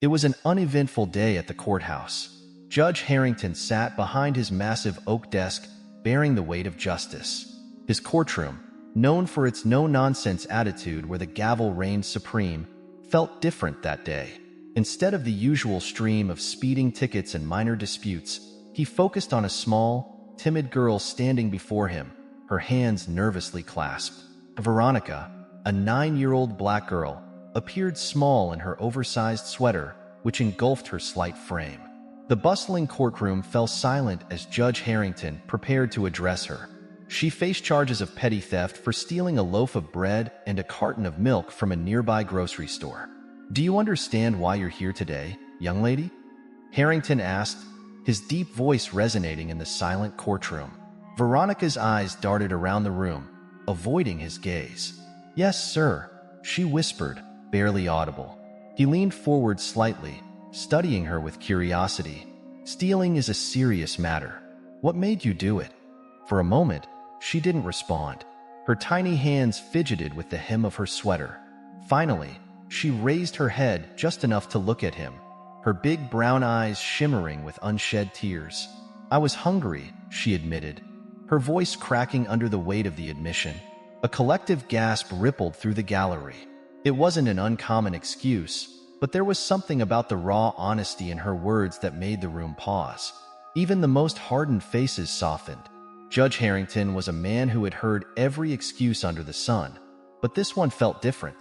It was an uneventful day at the courthouse. Judge Harrington sat behind his massive oak desk, bearing the weight of justice. His courtroom, known for its no-nonsense attitude where the gavel reigned supreme, felt different that day. Instead of the usual stream of speeding tickets and minor disputes, he focused on a small, timid girl standing before him, her hands nervously clasped. Veronica, a 9-year-old black girl, appeared small in her oversized sweater, which engulfed her slight frame. The bustling courtroom fell silent as Judge Harrington prepared to address her. She faced charges of petty theft for stealing a loaf of bread and a carton of milk from a nearby grocery store. "Do you understand why you're here today, young lady?" Harrington asked, his deep voice resonating in the silent courtroom. Veronica's eyes darted around the room, avoiding his gaze. "Yes, sir," she whispered, barely audible. He leaned forward slightly, studying her with curiosity. "Stealing is a serious matter. What made you do it?" For a moment, she didn't respond. Her tiny hands fidgeted with the hem of her sweater. Finally, she raised her head just enough to look at him, her big brown eyes shimmering with unshed tears. "I was hungry," she admitted, her voice cracking under the weight of the admission. A collective gasp rippled through the gallery. It wasn't an uncommon excuse, but there was something about the raw honesty in her words that made the room pause. Even the most hardened faces softened. Judge Harrington was a man who had heard every excuse under the sun, but this one felt different.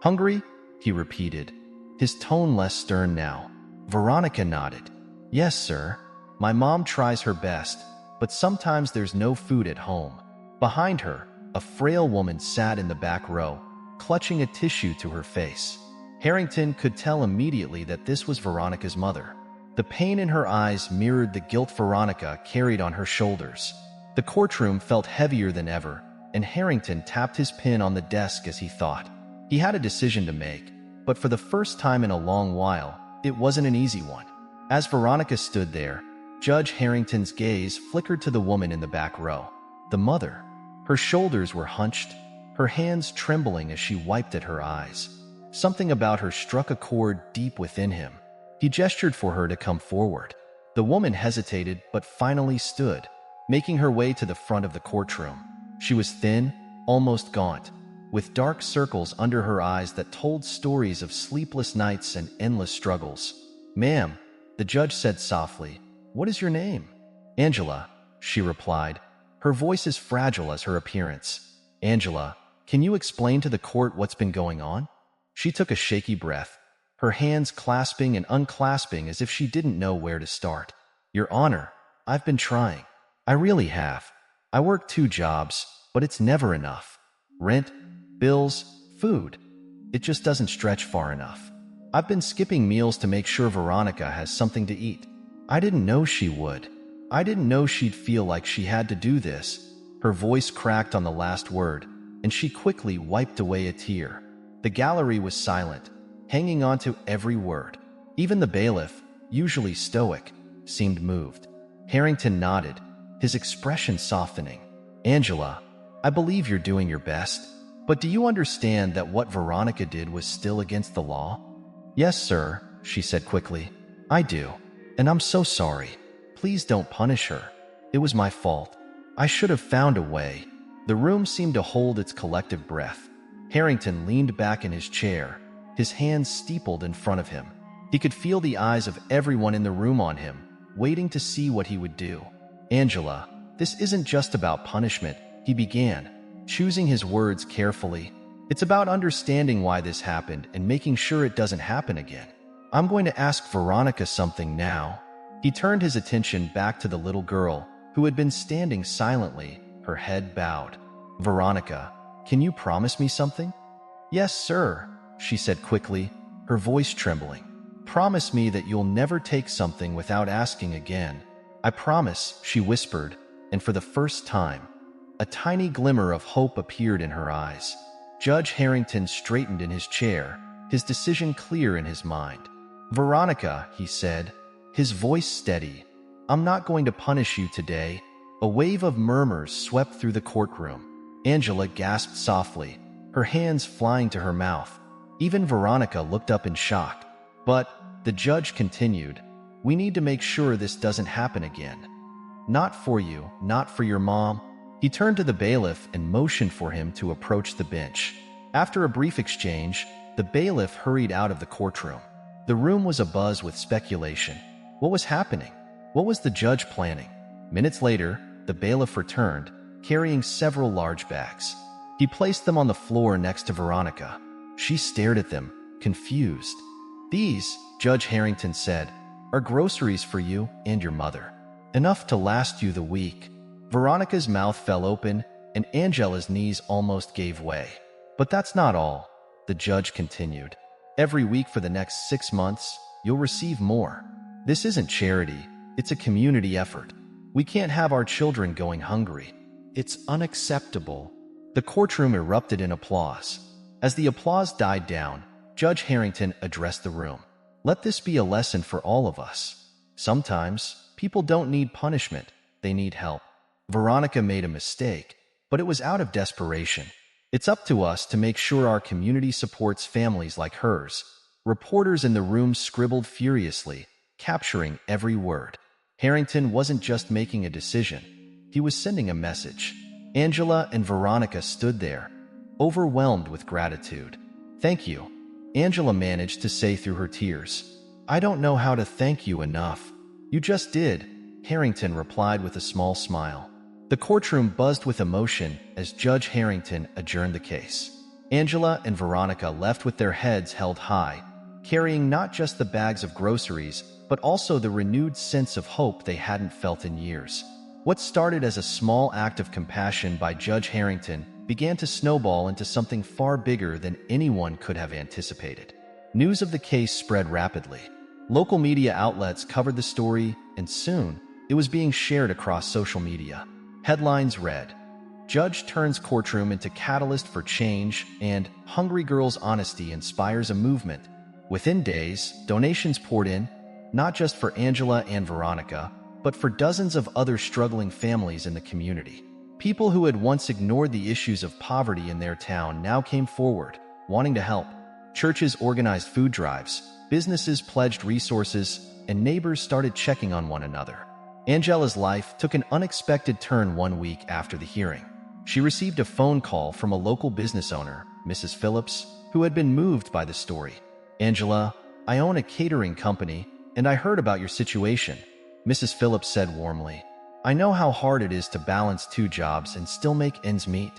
"Hungry?" he repeated, his tone less stern now. Veronica nodded. "Yes, sir. My mom tries her best, but sometimes there's no food at home." Behind her, a frail woman sat in the back row, clutching a tissue to her face. Harrington could tell immediately that this was Veronica's mother. The pain in her eyes mirrored the guilt Veronica carried on her shoulders. The courtroom felt heavier than ever, and Harrington tapped his pen on the desk as he thought. He had a decision to make, but for the first time in a long while, it wasn't an easy one. As Veronica stood there, Judge Harrington's gaze flickered to the woman in the back row. The mother. Her shoulders were hunched, her hands trembling as she wiped at her eyes. Something about her struck a chord deep within him. He gestured for her to come forward. The woman hesitated but finally stood, making her way to the front of the courtroom. She was thin, almost gaunt, with dark circles under her eyes that told stories of sleepless nights and endless struggles. "Ma'am," the judge said softly, "what is your name?" "Angela," she replied, her voice as fragile as her appearance. "Angela, can you explain to the court what's been going on?" She took a shaky breath, her hands clasping and unclasping as if she didn't know where to start. "Your Honor, I've been trying. I really have. I work 2 jobs, but it's never enough. Rent, bills, food. It just doesn't stretch far enough. I've been skipping meals to make sure Veronica has something to eat. I didn't know she would. I didn't know she'd feel like she had to do this." Her voice cracked on the last word, and she quickly wiped away a tear. The gallery was silent, hanging on to every word. Even the bailiff, usually stoic, seemed moved. Harrington nodded, his expression softening. "Angela, I believe you're doing your best, but do you understand that what Veronica did was still against the law?" "Yes, sir," she said quickly. "I do, and I'm so sorry. Please don't punish her. It was my fault. I should have found a way." The room seemed to hold its collective breath. Harrington leaned back in his chair, his hands steepled in front of him. He could feel the eyes of everyone in the room on him, waiting to see what he would do. "Angela, this isn't just about punishment," he began, choosing his words carefully. "It's about understanding why this happened and making sure it doesn't happen again. I'm going to ask Veronica something now." He turned his attention back to the little girl, who had been standing silently, her head bowed. "Veronica, can you promise me something?" "Yes, sir," she said quickly, her voice trembling. "Promise me that you'll never take something without asking again." "I promise," she whispered, and for the first time, a tiny glimmer of hope appeared in her eyes. Judge Harrington straightened in his chair, his decision clear in his mind. "Veronica," he said, his voice steady, "I'm not going to punish you today." A wave of murmurs swept through the courtroom. Angela gasped softly, her hands flying to her mouth. Even Veronica looked up in shock. "But," The judge continued, "We need to make sure this doesn't happen again. Not for you, not for your mom." He turned to the bailiff and motioned for him to approach the bench. After a brief exchange, the bailiff hurried out of the courtroom. The room was abuzz with speculation. What was happening? What was the judge planning? Minutes later, the bailiff returned, carrying several large bags. He placed them on the floor next to Veronica. She stared at them, confused. "These," Judge Harrington said, "are groceries for you and your mother. Enough to last you the week." Veronica's mouth fell open, and Angela's knees almost gave way. "But that's not all," the judge continued. "Every week for the next 6 months, you'll receive more. This isn't charity, it's a community effort. We can't have our children going hungry. It's unacceptable." The courtroom erupted in applause. As the applause died down, Judge Harrington addressed the room. "Let this be a lesson for all of us. Sometimes, people don't need punishment, they need help. Veronica made a mistake, but it was out of desperation. It's up to us to make sure our community supports families like hers." Reporters in the room scribbled furiously, capturing every word. Harrington wasn't just making a decision. He was sending a message. Angela and Veronica stood there, overwhelmed with gratitude. "Thank you," Angela managed to say through her tears. "I don't know how to thank you enough." "You just did," Harrington replied with a small smile. The courtroom buzzed with emotion as Judge Harrington adjourned the case. Angela and Veronica left with their heads held high, carrying not just the bags of groceries, but also the renewed sense of hope they hadn't felt in years. What started as a small act of compassion by Judge Harrington began to snowball into something far bigger than anyone could have anticipated. News of the case spread rapidly. Local media outlets covered the story, and soon, it was being shared across social media. Headlines read, "Judge turns courtroom into catalyst for change," and "Hungry Girl's honesty inspires a movement." Within days, donations poured in, not just for Angela and Veronica, but for dozens of other struggling families in the community. People who had once ignored the issues of poverty in their town now came forward, wanting to help. Churches organized food drives, businesses pledged resources, and neighbors started checking on one another. Angela's life took an unexpected turn 1 week after the hearing. She received a phone call from a local business owner, Mrs. Phillips, who had been moved by the story. "Angela, I own a catering company, and I heard about your situation," Mrs. Phillips said warmly. "I know how hard it is to balance 2 jobs and still make ends meet.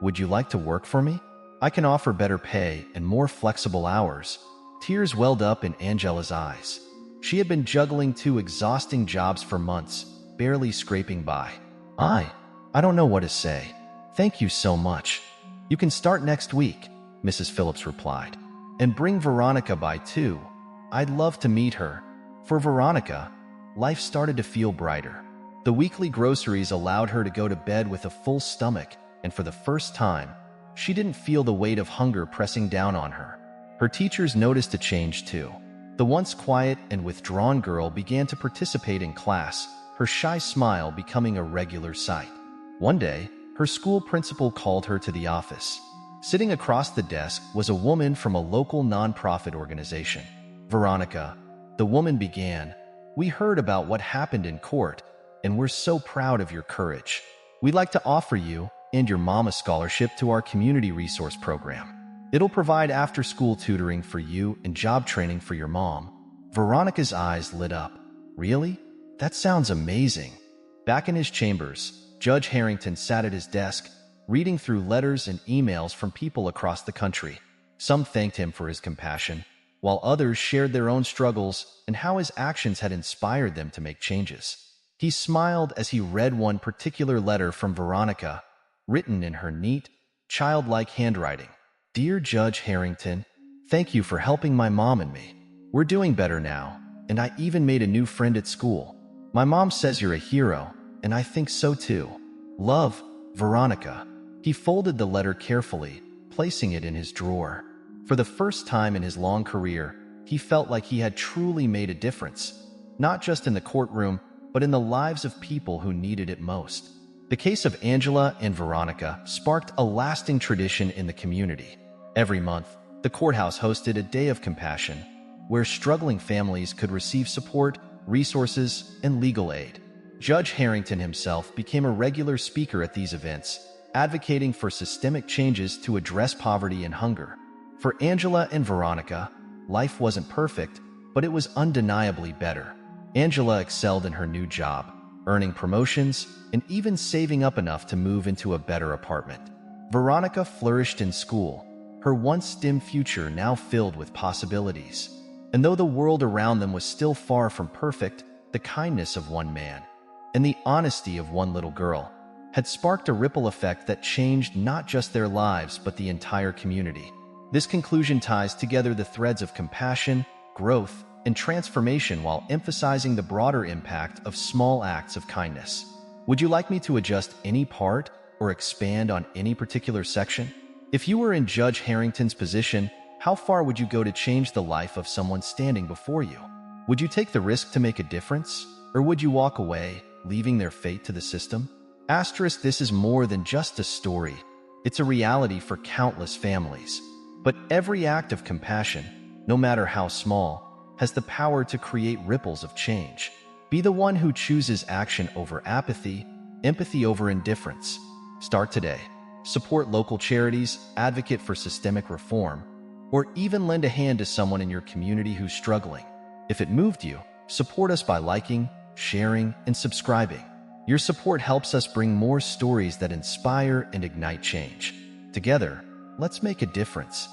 Would you like to work for me? I can offer better pay and more flexible hours." Tears welled up in Angela's eyes. She had been juggling 2 exhausting jobs for months, barely scraping by. I don't know what to say. Thank you so much. You can start next week," Mrs. Phillips replied. "And bring Veronica by too. I'd love to meet her." For Veronica, life started to feel brighter. The weekly groceries allowed her to go to bed with a full stomach, and for the first time, she didn't feel the weight of hunger pressing down on her. Her teachers noticed a change too. The once quiet and withdrawn girl began to participate in class, her shy smile becoming a regular sight. One day, her school principal called her to the office. Sitting across the desk was a woman from a local nonprofit organization. "Veronica," the woman began, "we heard about what happened in court, and we're so proud of your courage. We'd like to offer you and your mom a scholarship to our community resource program. It'll provide after-school tutoring for you and job training for your mom." Veronica's eyes lit up. "Really? That sounds amazing." Back in his chambers, Judge Harrington sat at his desk, reading through letters and emails from people across the country. Some thanked him for his compassion, while others shared their own struggles and how his actions had inspired them to make changes. He smiled as he read one particular letter from Veronica, written in her neat, childlike handwriting. "Dear Judge Harrington, thank you for helping my mom and me. We're doing better now, and I even made a new friend at school. My mom says you're a hero, and I think so too. Love, Veronica." He folded the letter carefully, placing it in his drawer. For the first time in his long career, he felt like he had truly made a difference, not just in the courtroom, but in the lives of people who needed it most. The case of Angela and Veronica sparked a lasting tradition in the community. Every month, the courthouse hosted a day of compassion. where struggling families could receive support, resources, and legal aid. Judge Harrington himself became a regular speaker at these events, advocating for systemic changes to address poverty and hunger. For Angela and Veronica, life wasn't perfect, but it was undeniably better. Angela excelled in her new job, earning promotions and even saving up enough to move into a better apartment. Veronica flourished in school, her once dim future now filled with possibilities. And though the world around them was still far from perfect, the kindness of one man and the honesty of one little girl had sparked a ripple effect that changed not just their lives but the entire community. This conclusion ties together the threads of compassion, growth, and transformation while emphasizing the broader impact of small acts of kindness. Would you like me to adjust any part or expand on any particular section? If you were in Judge Harrington's position, how far would you go to change the life of someone standing before you? Would you take the risk to make a difference, or would you walk away, leaving their fate to the system? This is more than just a story. It's a reality for countless families. But every act of compassion, no matter how small, has the power to create ripples of change. Be the one who chooses action over apathy, empathy over indifference. Start today. Support local charities, advocate for systemic reform, or even lend a hand to someone in your community who's struggling. If it moved you, support us by liking, sharing, and subscribing. Your support helps us bring more stories that inspire and ignite change. Together, let's make a difference.